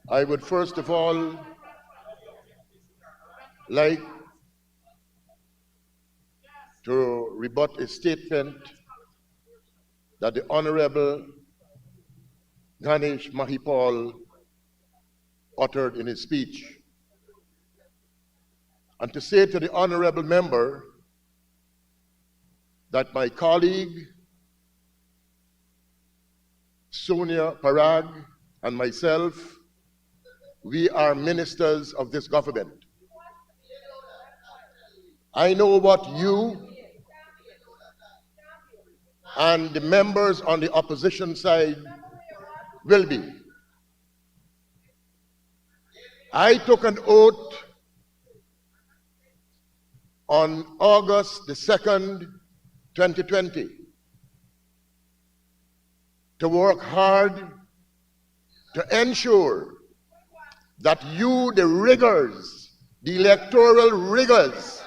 I would first of all like to rebut a statement that the Honorable Ganesh Mahipal uttered in his speech, and to say to the Honorable Member that my colleague Sonia Parag and myself, we are ministers of this government. I know what you and the members on the opposition side will be. I took an oath on August the 2nd, 2020, to work hard to ensure that the rigors, the electoral rigors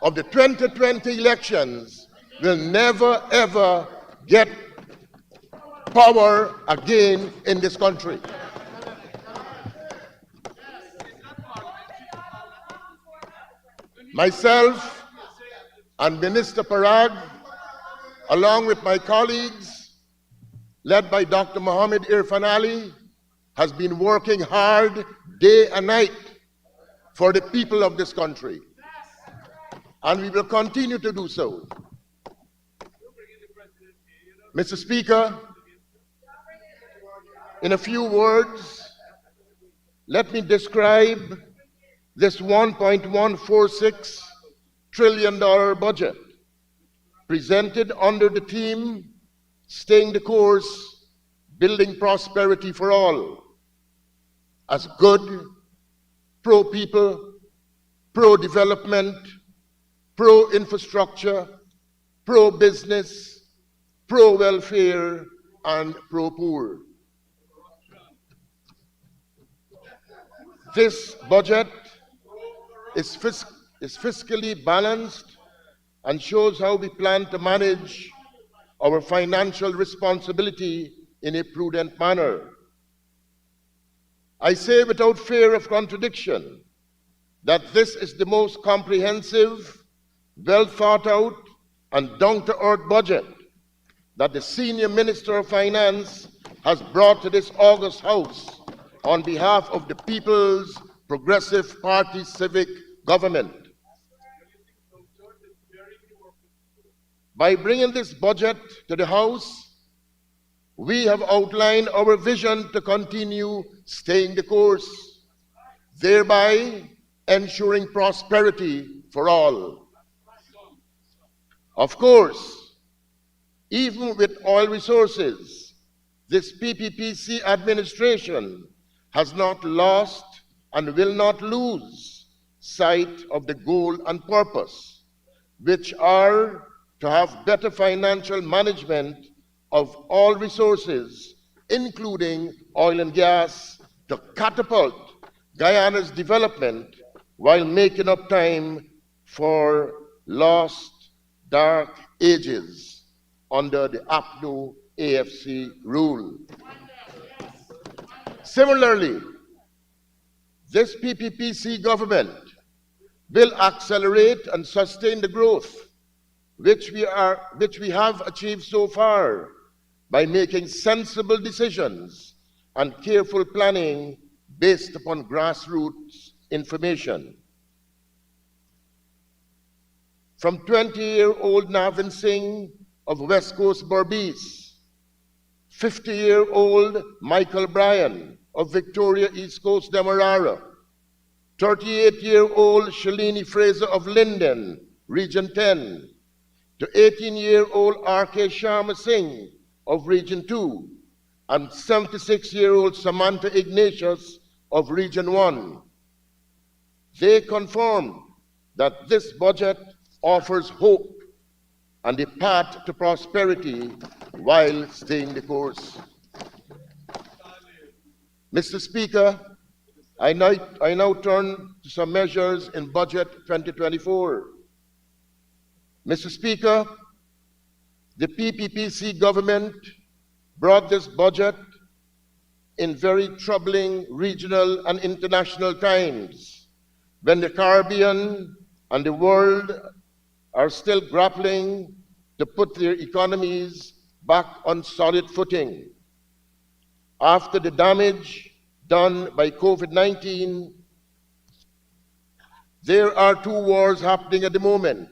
of the 2020 elections will never ever get power again in this country. Myself and Minister Parag, along with my colleagues, led by Dr. Mohammed Irfan Ali, has been working hard day and night for the people of this country. And we will continue to do so. Mr. Speaker, in a few words, let me describe this $1.146 trillion budget presented under the theme, Staying the Course, Building Prosperity for All, as good, pro-people, pro-development, pro-infrastructure, pro-business, pro-welfare, and pro-poor. This budget is fiscally balanced and shows how we plan to manage our financial responsibility in a prudent manner. I say without fear of contradiction that this is the most comprehensive, well thought out, and down-to-earth budget that the Senior Minister of Finance has brought to this August House on behalf of the People's Progressive Party civic government. By bringing this budget to the House, we have outlined our vision to continue staying the course, thereby ensuring prosperity for all. Of course, even with oil resources, this PPPC administration has not lost and will not lose sight of the goal and purpose, which are to have better financial management of all resources, including oil and gas, to catapult Guyana's development while making up time for lost dark ages under the APNU AFC rule. Similarly, this PPPC government will accelerate and sustain the growth which we have achieved so far by making sensible decisions and careful planning based upon grassroots information. From 20-year-old Navin Singh of West Coast Berbice, 50-year-old Michael Bryan of Victoria East Coast Demerara, 38-year-old Shalini Fraser of Linden, Region 10, to 18-year-old R.K. Sharma Singh of Region 2, and 76-year-old Samantha Ignatius of Region 1. They confirmed that this budget offers hope and a path to prosperity while staying the course. Mr. Speaker, I now turn to some measures in Budget 2024. Mr. Speaker, the PPPC government brought this budget in very troubling regional and international times, when the Caribbean and the world are still grappling to put their economies back on solid footing. After the damage done by COVID-19, there are two wars happening at the moment,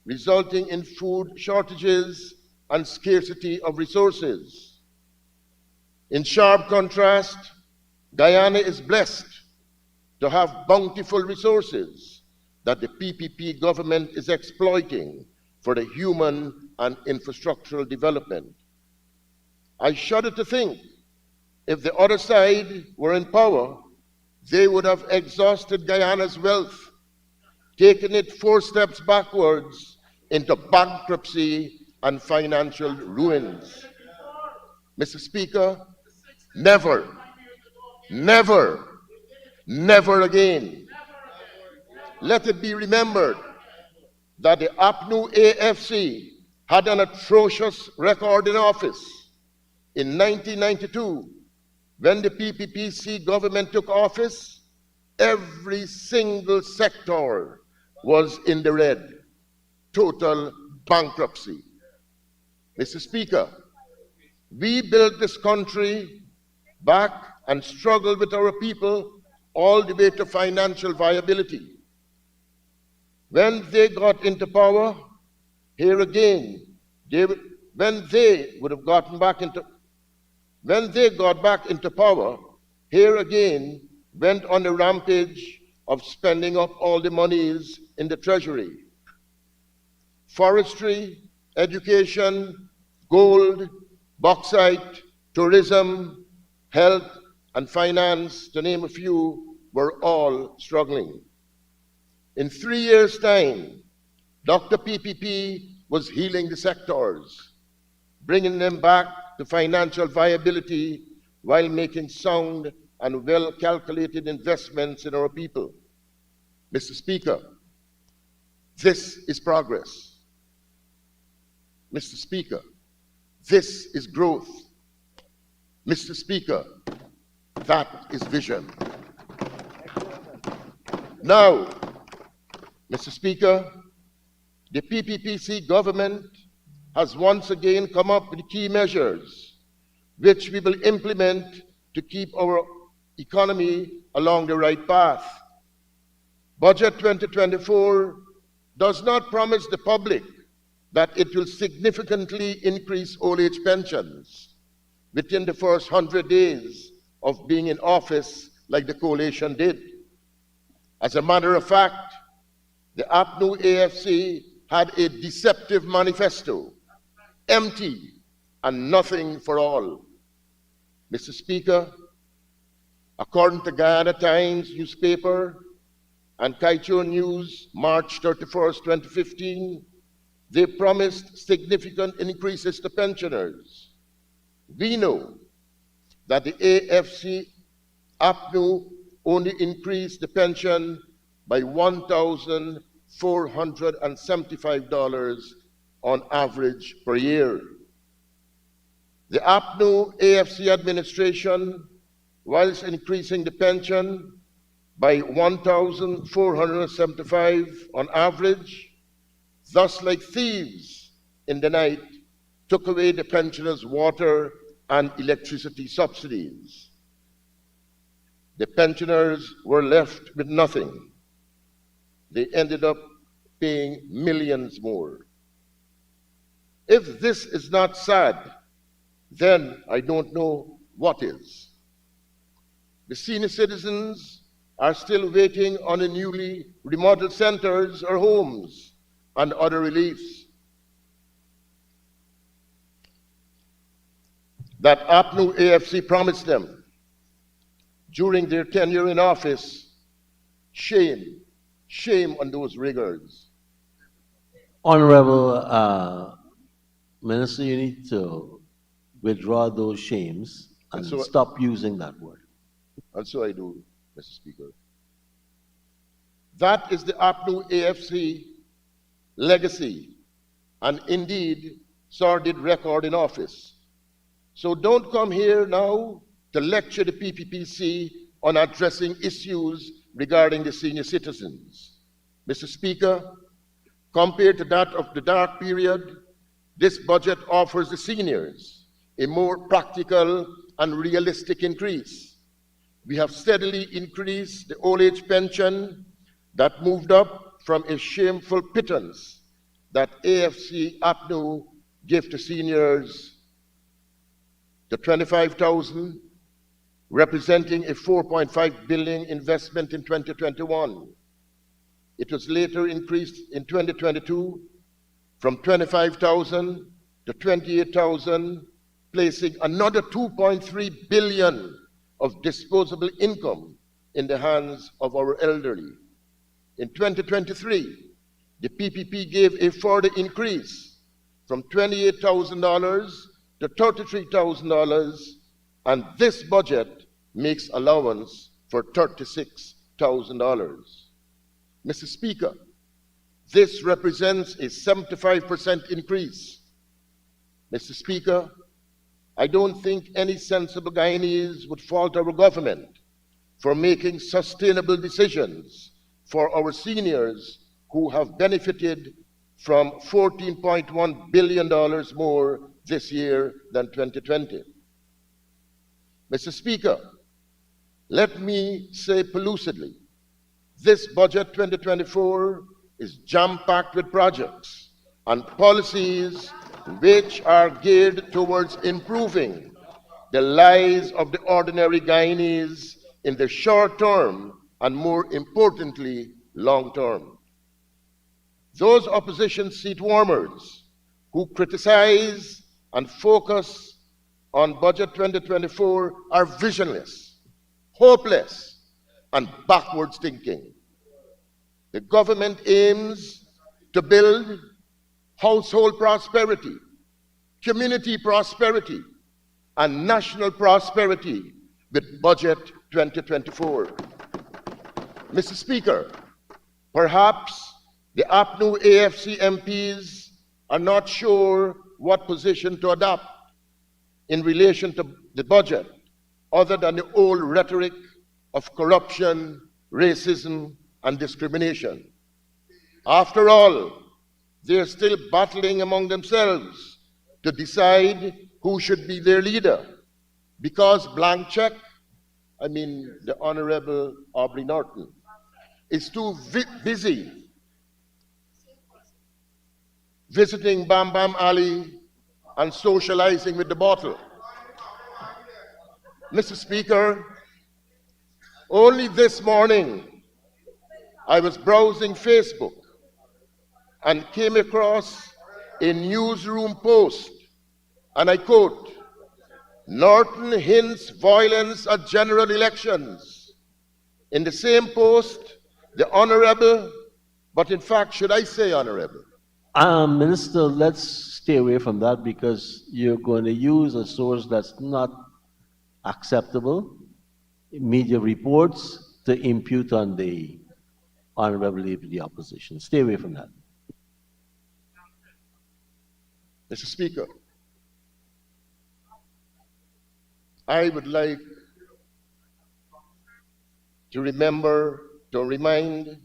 resulting in food shortages and scarcity of resources. In sharp contrast, Guyana is blessed to have bountiful resources that the PPP government is exploiting for the human and infrastructural development. I shudder to think, if the other side were in power, they would have exhausted Guyana's wealth, taken it 4 steps backwards into bankruptcy and financial ruins. Mr. Speaker, never, never, never again. Let it be remembered that the APNU AFC had an atrocious record in office. In 1992, when the PPPC government took office, every single sector was in the red. Total bankruptcy. Mr. Speaker, we built this country back and struggled with our people all the way to financial viability. When they got into power, here again, when they got back into power, here again went on a rampage of spending up all the monies in the treasury. Forestry, education, gold, bauxite, tourism, health, and finance, to name a few, were all struggling. In 3 years' time, Dr. PPP was healing the sectors, bringing them back to financial viability while making sound and well-calculated investments in our people. Mr. Speaker, this is progress. Mr. Speaker, this is growth. Mr. Speaker, that is vision. Now, Mr. Speaker, the PPPC government has once again come up with key measures which we will implement to keep our economy along the right path. Budget 2024 does not promise the public that it will significantly increase old age pensions within the first 100 days of being in office like the coalition did. As a matter of fact, the APNU AFC had a deceptive manifesto, empty and nothing for all. Mr. Speaker, according to Guyana Times newspaper and Kaieteur News, March 31st, 2015, they promised significant increases to pensioners. We know that the AFC APNU only increased the pension by $1,475 on average per year. The APNU AFC administration, whilst increasing the pension by $1,475 on average, thus like thieves in the night, took away the pensioners' water and electricity subsidies. The pensioners were left with nothing. They ended up paying millions more. If this is not sad, then I don't know what is. The senior citizens are still waiting on the newly remodeled centers or homes and other reliefs. That APNU AFC promised them during their tenure in office. Shame, shame on those riggers. Honorable Minister, you need to withdraw those shames and stop using that word. And so I do, Mr. Speaker. That is the APNU AFC legacy, and indeed sordid record in office. So don't come here now to lecture the PPPC on addressing issues regarding the senior citizens. Mr. Speaker, compared to that of the dark period, this budget offers the seniors a more practical and realistic increase. We have steadily increased the old age pension that moved up from a shameful pittance that AFC APNU gave to seniors to $25,000, representing a $4.5 billion investment in 2021. It was later increased in 2022 from $25,000 to $28,000, placing another $2.3 billion of disposable income in the hands of our elderly. In 2023, the PPP gave a further increase from $28,000 to $33,000, and this budget makes allowance for $36,000. Mr. Speaker, this represents a 75% increase. Mr. Speaker, I don't think any sensible Guyanese would fault our government for making sustainable decisions for our seniors who have benefited from $14.1 billion more this year than 2020. Mr. Speaker, let me say lucidly, this budget 2024 is jam-packed with projects and policies which are geared towards improving the lives of the ordinary Guyanese in the short term and, more importantly, long term. Those opposition seat warmers who criticize and focus on budget 2024 are visionless, hopeless, and backwards thinking. The government aims to build household prosperity, community prosperity, and national prosperity with budget 2024. Mr. Speaker, perhaps the APNU AFC MPs are not sure what position to adopt in relation to the budget, other than the old rhetoric of corruption, racism, and discrimination. After all, they're still battling among themselves to decide who should be their leader, because blank check, the Honorable Aubrey Norton, is too busy visiting Bam Bam Alley and socializing with the bottle. Mr. Speaker, only this morning I was browsing Facebook and came across a newsroom post, and I quote, "Norton hints violence at general elections." In the same post, the Honorable, but in fact, should I say Honorable? Minister, let's stay away from that because you're going to use a source that's not acceptable, media reports, to impute on the Honorable Leader of the Opposition. Stay away from that. Mr. Speaker, I would like to remember, to remind,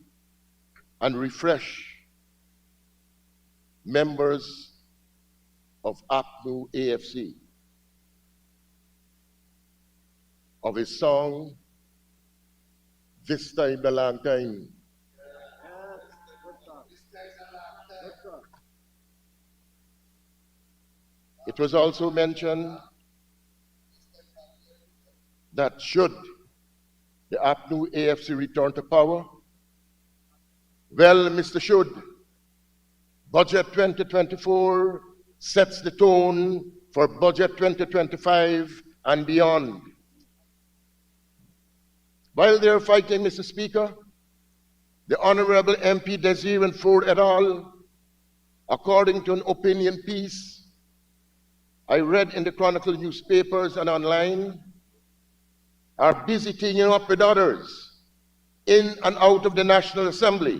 and refresh members of APNU AFC of a song, "This Time a Long Time." It was also mentioned that should the APNU AFC return to power, well, Mr. Should, budget 2024 sets the tone for budget 2025 and beyond. While they're fighting, Mr. Speaker, the Honorable MP Desir and Ford et al., according to an opinion piece I read in the Chronicle newspapers and online, are busy teaming up with others in and out of the National Assembly,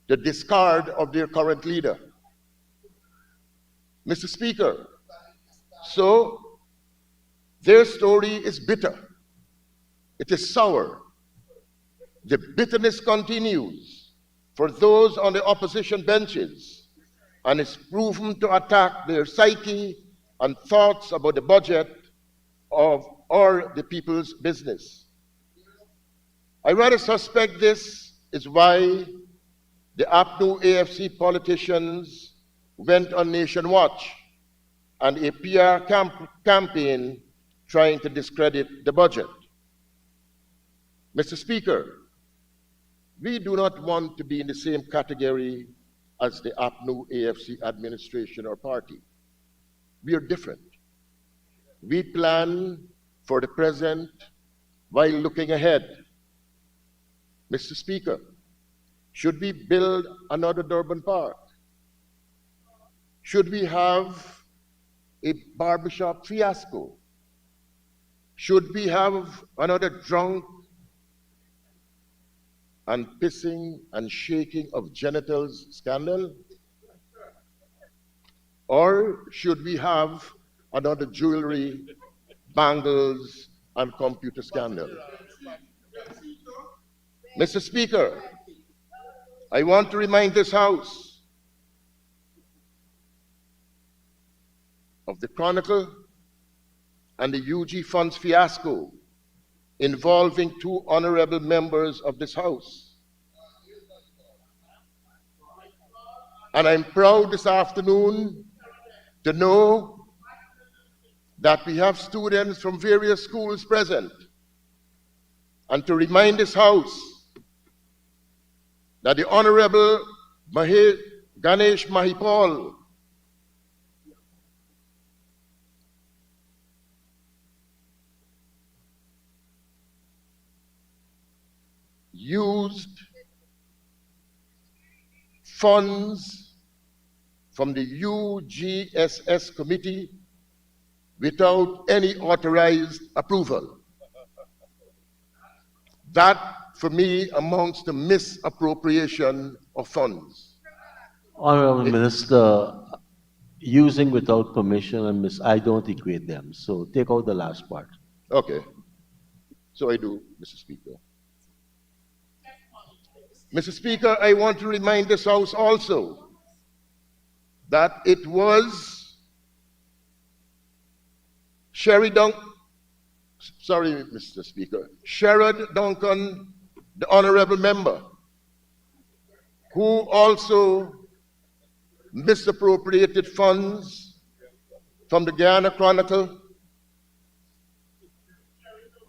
the discard of their current leader. Mr. Speaker, so Their story is bitter. It is sour. The bitterness continues for those on the opposition benches and is proven to attack their psyche and thoughts about the budget or the people's business. I rather suspect this is why the APNU AFC politicians went on Nation Watch and a PR campaign trying to discredit the budget. Mr. Speaker, we do not want to be in the same category as the APNU AFC administration or party. We are different. We plan for the present while looking ahead. Mr. Speaker, should we build another Durban Park? Should we have a barbershop fiasco? Should we have another drunk and pissing and shaking of genitals scandal? Or should we have another jewelry, bangles, and computer scandal? Mr. Speaker, I want to remind this House of the Chronicle and the UG funds fiasco involving two honorable members of this House. And I'm proud this afternoon to know that we have students from various schools present, and to remind this House that the Honorable Ganesh Mahipal used funds from the UGSS committee without any authorized approval. That, for me, amounts to misappropriation of funds. Honorable Minister, using without permission and I don't equate them. So take out the last part. Okay. So I do, Mr. Speaker. Mr. Speaker, I want to remind this House also that it was Sherrod Duncan, the honorable member, who also misappropriated funds from the Guyana Chronicle,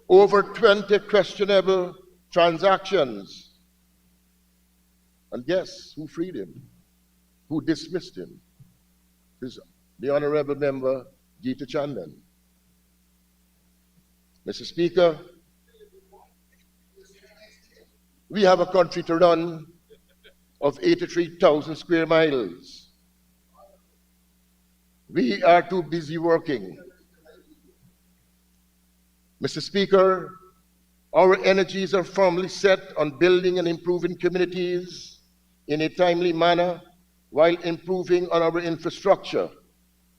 over 20 questionable transactions. And guess who freed him? Who dismissed him? The honorable member, Geeta Chandan. Mr. Speaker, we have a country to run of 83,000 square miles. We are too busy working. Mr. Speaker, our energies are firmly set on building and improving communities in a timely manner while improving on our infrastructure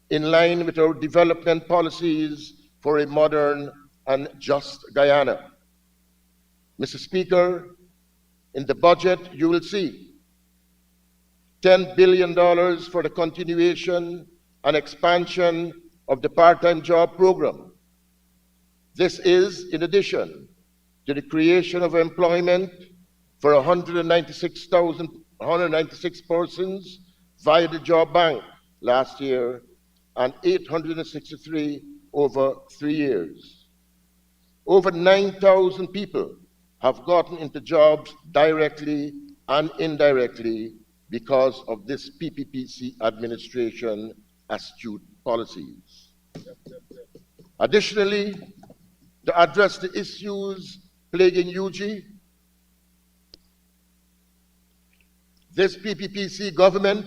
in line with our development policies for a modern and just Guyana. Mr. Speaker, in the budget you will see $10 billion for the continuation and expansion of the part-time job program. This is in addition to the creation of employment for 196 persons via the job bank last year and 863 over 3 years. Over 9,000 people have gotten into jobs directly and indirectly because of this PPPC administration astute policies. Additionally, to address the issues plaguing UG, this PPPC government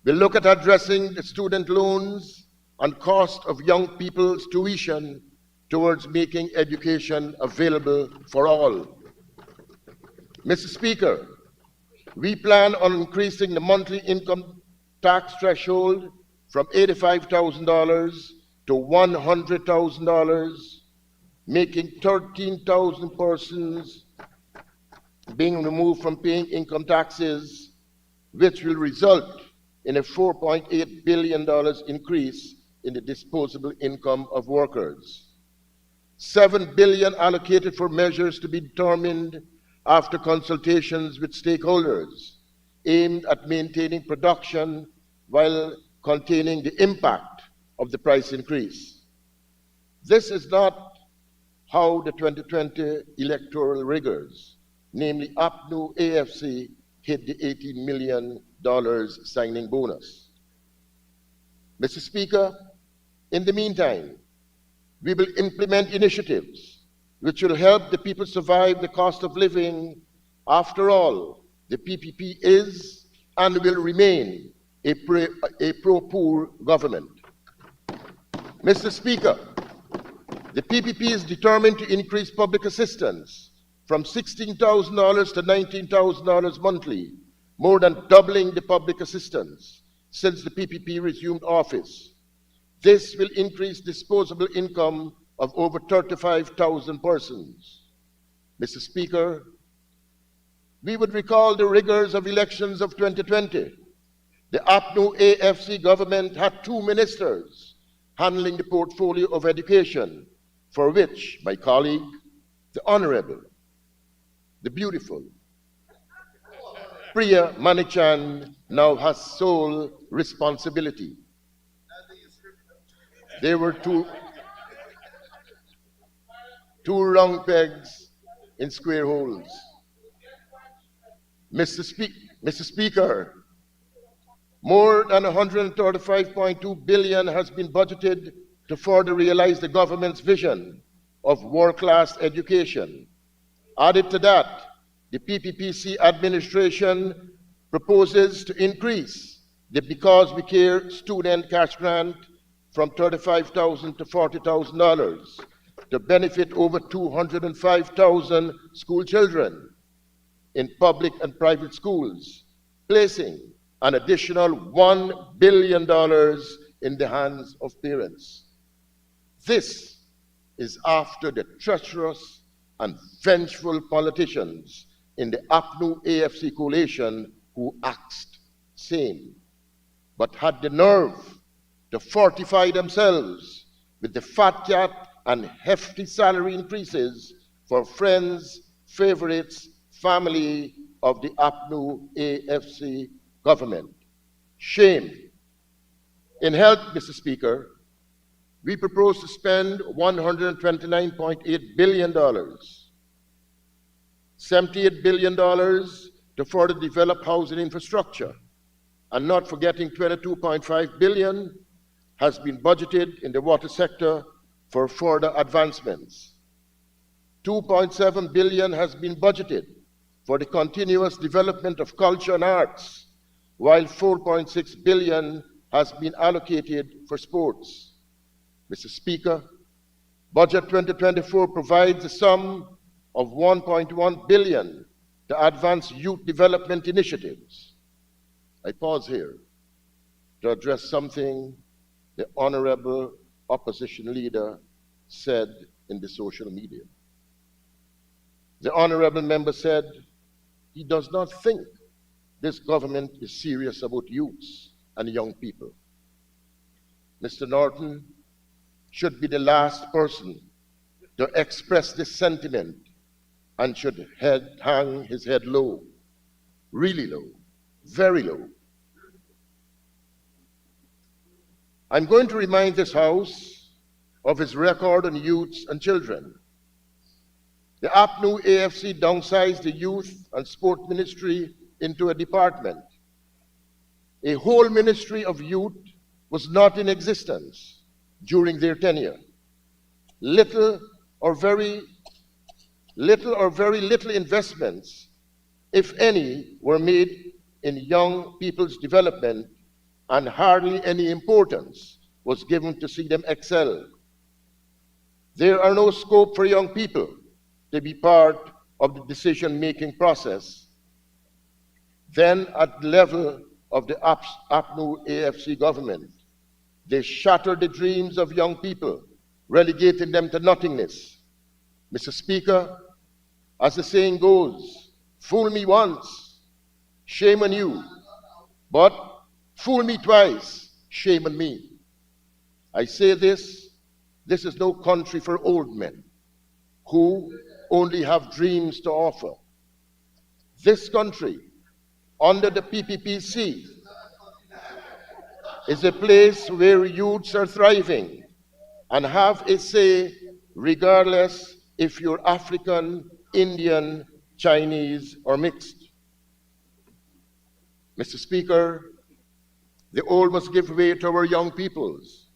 will look at addressing the student loans and cost of young people's tuition towards making education available for all. Mr. Speaker, we plan on increasing the monthly income tax threshold from $85,000 to $100,000, making 13,000 persons being removed from paying income taxes, which will result in a $4.8 billion increase in the disposable income of workers. $7 billion allocated for measures to be determined after consultations with stakeholders aimed at maintaining production while containing the impact of the price increase. This is not how the 2020 electoral riggers, namely APNU AFC, hit the $18 million signing bonus. Mr. Speaker, in the meantime, we will implement initiatives which will help the people survive the cost of living. After all, the PPP is and will remain a pro-poor government. Mr. Speaker, the PPP is determined to increase public assistance from $16,000 to $19,000 monthly, more than doubling the public assistance since the PPP resumed office. This will increase disposable income of over 35,000 persons. Mr. Speaker, we would recall the rigors of elections of 2020. The APNU AFC government had 2 ministers handling the portfolio of education, for which my colleague, the Honorable, the beautiful Priya Manichan, now has sole responsibility. There were two round pegs in square holes. Mr. Speaker, more than $135.2 billion has been budgeted to further realize the government's vision of world-class education. Added to that, the PPPC administration proposes to increase the Because We Care student cash grant from $35,000 to $40,000 to benefit over 205,000 school children in public and private schools, placing an additional $1 billion in the hands of parents. This is after the treacherous and vengeful politicians in the APNU AFC coalition who axed same, but had the nerve to fortify themselves with the fat cat and hefty salary increases for friends, favorites, family of the APNU AFC government. Shame. In health, Mr. Speaker, we propose to spend $129.8 billion, $78 billion to further develop housing infrastructure, and not forgetting $22.5 billion has been budgeted in the water sector for further advancements. $2.7 billion has been budgeted for the continuous development of culture and arts, while $4.6 billion has been allocated for sports. Mr. Speaker, Budget 2024 provides a sum of $1.1 billion to advance youth development initiatives. I pause here to address something the Honorable Opposition Leader said in the social media. The Honorable Member said he does not think this government is serious about youths and young people. Mr. Norton should be the last person to express this sentiment and should hang his head low, really low, very low. I'm going to remind this House of his record on youths and children. The APNU AFC downsized the Youth and Sport Ministry into a department. A whole Ministry of Youth was not in existence during their tenure. Little or very little investments, if any, were made in young people's development, and hardly any importance was given to see them excel. There are no scope for young people to be part of the decision-making process. Then at the level of the APNU AFC government, They shatter the dreams of young people, relegating them to nothingness. Mr. Speaker, as the saying goes, fool me once, shame on you, but fool me twice, shame on me. I say this is no country for old men who only have dreams to offer. This country, under the PPPC, is a place where youths are thriving and have a say regardless if you're African, Indian, Chinese, or mixed. Mr. Speaker, the old must give way to our young peoples.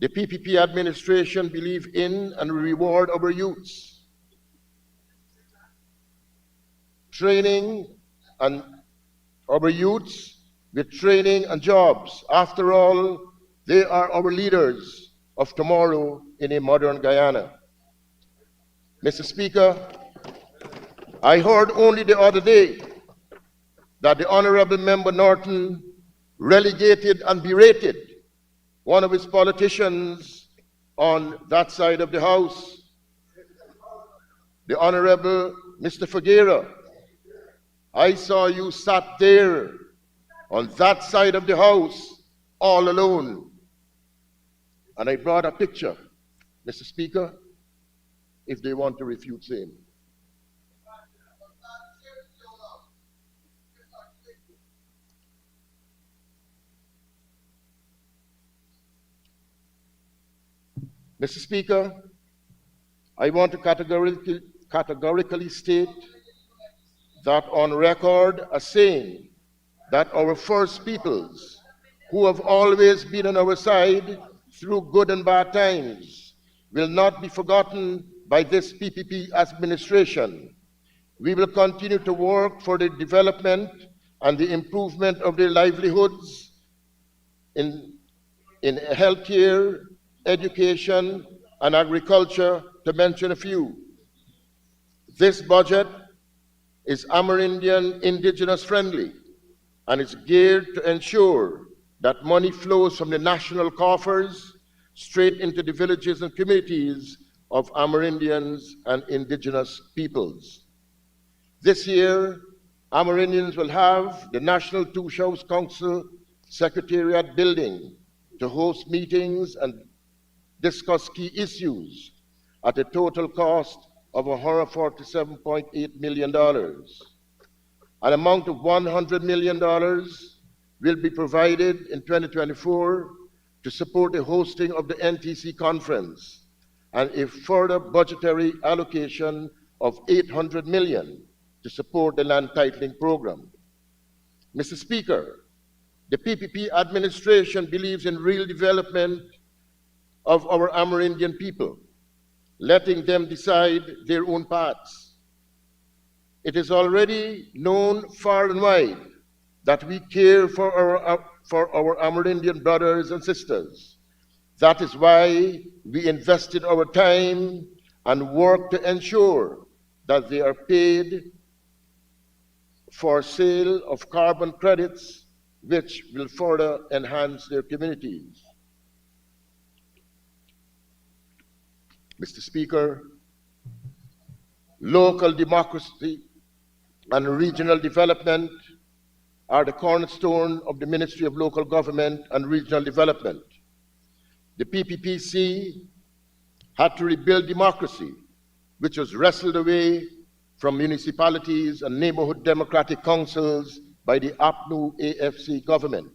The PPP administration believes in and reward our youths. Training and our youths with training and jobs. After all, they are our leaders of tomorrow in a modern Guyana. Mr. Speaker, I heard only the other day that the Honorable Member Norton relegated and berated one of his politicians on that side of the House, the Honorable Mr. Figuera. I saw you sat there on that side of the House all alone. And I brought a picture, Mr. Speaker, if they want to refute same. Mr. Speaker, I want to categorically state that on record as saying that our first peoples, who have always been on our side through good and bad times, will not be forgotten by this PPP administration. We will continue to work for the development and the improvement of their livelihoods in healthcare, education, and agriculture, to mention a few. This budget is Amerindian indigenous friendly and is geared to ensure that money flows from the national coffers straight into the villages and communities of Amerindians and indigenous peoples. This year, Amerindians will have the National Two Shows Council Secretariat building to host meetings and discuss key issues at a total cost of $147.8 million. An amount of $100 million will be provided in 2024 to support the hosting of the NTC conference, and a further budgetary allocation of $800 million to support the land titling program. Mr. Speaker, the PPP administration believes in real development of our Amerindian people, letting them decide their own paths. It is already known far and wide that we care for our Amerindian brothers and sisters. That is why we invested our time and work to ensure that they are paid for sale of carbon credits, which will further enhance their communities. Mr. Speaker, local democracy and regional development are the cornerstone of the Ministry of Local Government and Regional Development. The PPPC had to rebuild democracy, which was wrestled away from municipalities and neighborhood democratic councils by the APNU AFC government.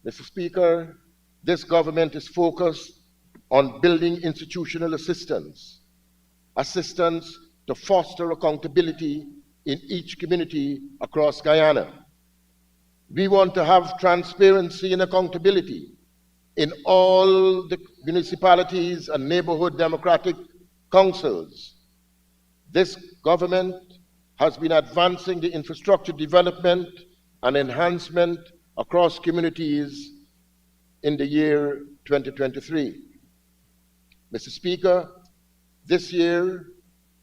Mr. Speaker, this government is focused on building institutional assistance to foster accountability in each community across Guyana. We want to have transparency and accountability in all the municipalities and neighborhood democratic councils. This government has been advancing the infrastructure development and enhancement across communities in the year 2023. Mr. Speaker, this year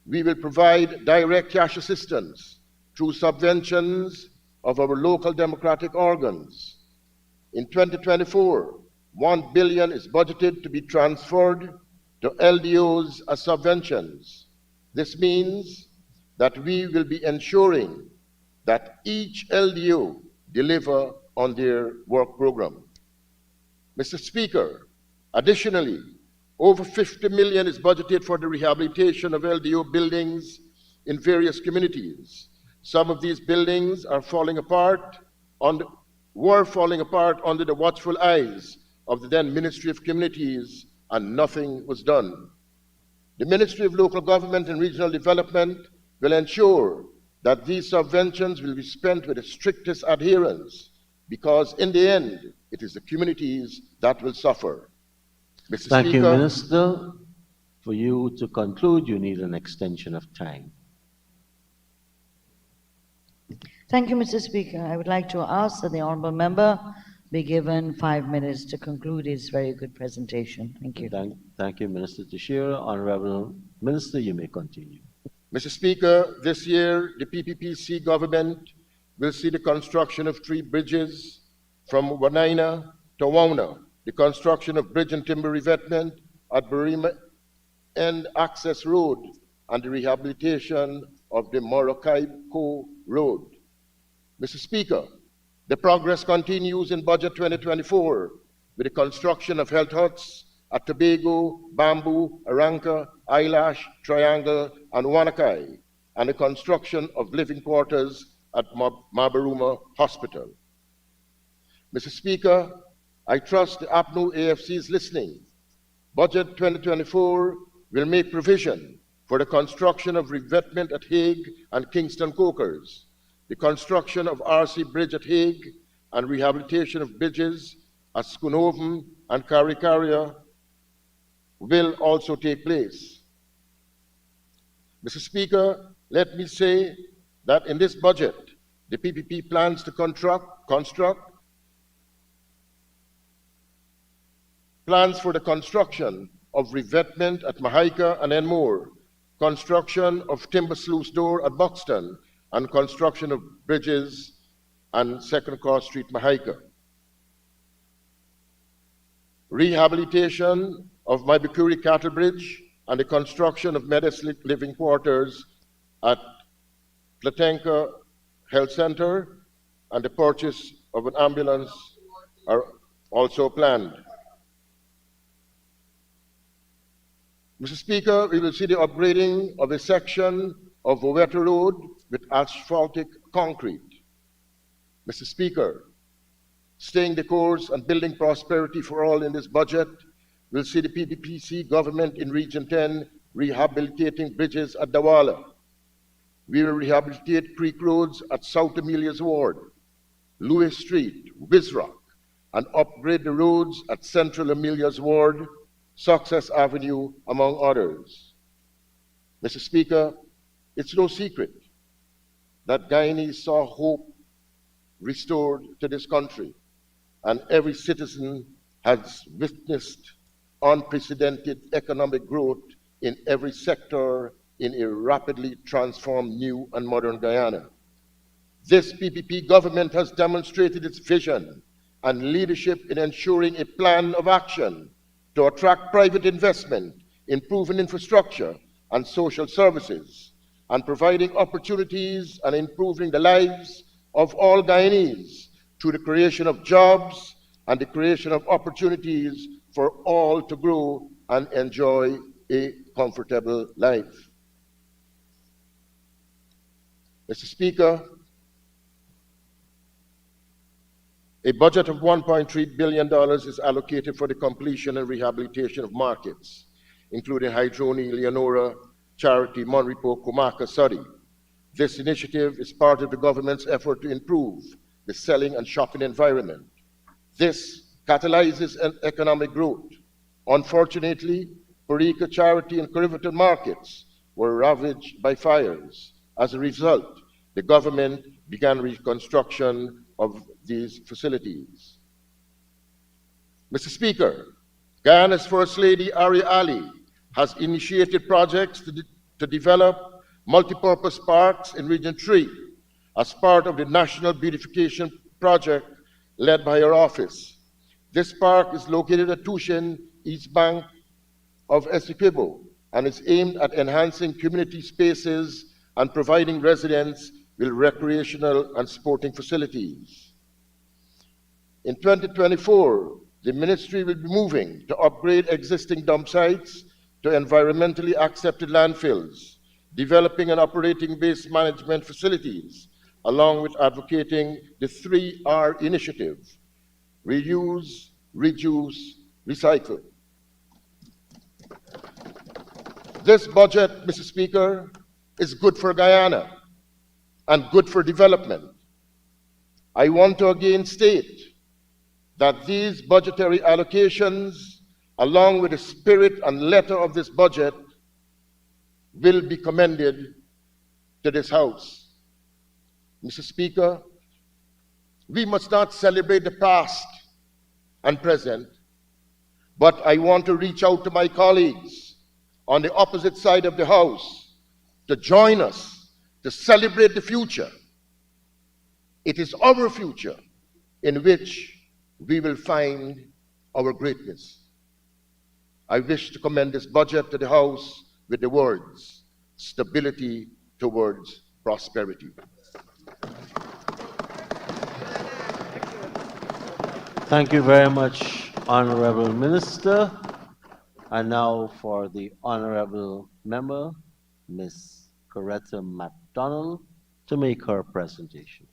we will provide direct cash assistance through subventions of our local democratic organs. In 2024, 1 billion is budgeted to be transferred to LDOs as subventions. This means that we will be ensuring that each LDO deliver on their work program. Mr. Speaker, additionally, over 50 million is budgeted for the rehabilitation of LDO buildings in various communities. Some of these buildings were falling apart under the watchful eyes of the then Ministry of Communities, and nothing was done. The Ministry of Local Government and Regional Development will ensure that these subventions will be spent with the strictest adherence, because in the end, it is the communities that will suffer. Mr. Thank you, Speaker, Minister. For you to conclude, you need an extension of time. Thank you, Mr. Speaker. I would like to ask that the honourable member be given 5 minutes to conclude his very good presentation. Thank you. Thank you, Minister Teixeira. Honorable Minister, you may continue. Mr. Speaker, this year, the PPPC government will see the construction of 3 bridges from Wanaina to Wauna, the construction of bridge and timber revetment at Barima End Access Road, and the rehabilitation of the Morocaico Road. Mr. Speaker, the progress continues in Budget 2024 with the construction of health huts at Tobago, Bamboo, Aranca, Eyelash, Triangle, and Wanakai, and the construction of living quarters at Mabaruma Hospital. Mr. Speaker, I trust the APNU AFC is listening. Budget 2024 will make provision for the construction of revetment at Hague and Kingston Cokers, the construction of RC Bridge at Hague, and rehabilitation of bridges at Schoonhoven and Carricaria will also take place. Mr. Speaker, let me say that in this budget, the PPP plans to construct plans for the construction of revetment at Mahaika and Enmore, construction of timber sluice door at Buxton, and construction of bridges and 2nd Cross Street, Mahaika. Rehabilitation of Maibukuri Cattle Bridge and the construction of Meadows living quarters at Platenka Health Center and the purchase of an ambulance are also planned. Mr. Speaker, we will see the upgrading of a section of Woweta Road with asphaltic concrete. Mr. Speaker, staying the course and building prosperity for all in this budget, we'll see the PPPC government in Region 10 rehabilitating bridges at Dawala. We will rehabilitate creek roads at South Amelia's Ward, Lewis Street, Wizrock, and upgrade the roads at Central Amelia's Ward, Success Avenue, among others. Mr. Speaker, it's no secret that Guyanese saw hope restored to this country, and every citizen has witnessed unprecedented economic growth in every sector in a rapidly transformed new and modern Guyana. This PPP government has demonstrated its vision and leadership in ensuring a plan of action to attract private investment, improving infrastructure and social services, and providing opportunities and improving the lives of all Guyanese through the creation of jobs and the creation of opportunities for all to grow and enjoy a comfortable life. Mr. Speaker, a budget of $1.3 billion is allocated for the completion and rehabilitation of markets, including Hydroni, Leonora, Charity, Monrepo, Kumaka, Sudi. This initiative is part of the government's effort to improve the selling and shopping environment. This catalyzes economic growth. Unfortunately, Parika, Charity, and Karivatal markets were ravaged by fires. As a result, the government began reconstruction of these facilities. Mr. Speaker, Guyana's First Lady, Ari Ali, has initiated projects to develop multipurpose parks in Region 3 as part of the National Beautification Project led by her office. This park is located at Tushin, east bank of Essequibo, and is aimed at enhancing community spaces and providing residents with recreational and sporting facilities. In 2024, the ministry will be moving to upgrade existing dump sites to environmentally accepted landfills, developing and operating waste management facilities, along with advocating the 3R initiative: reuse, reduce, recycle. This budget, Mr. Speaker, is good for Guyana and good for development. I want to again state that these budgetary allocations, along with the spirit and letter of this budget, will be commended to this House. Mr. Speaker, we must not celebrate the past and present, but I want to reach out to my colleagues on the opposite side of the House to join us to celebrate the future. It is our future in which we will find our greatness. I wish to commend this budget to the House with the words, stability towards prosperity. Thank you very much, Honorable Minister. And now for the Honorable Member, Ms. Coretta MacDonald, to make her presentation.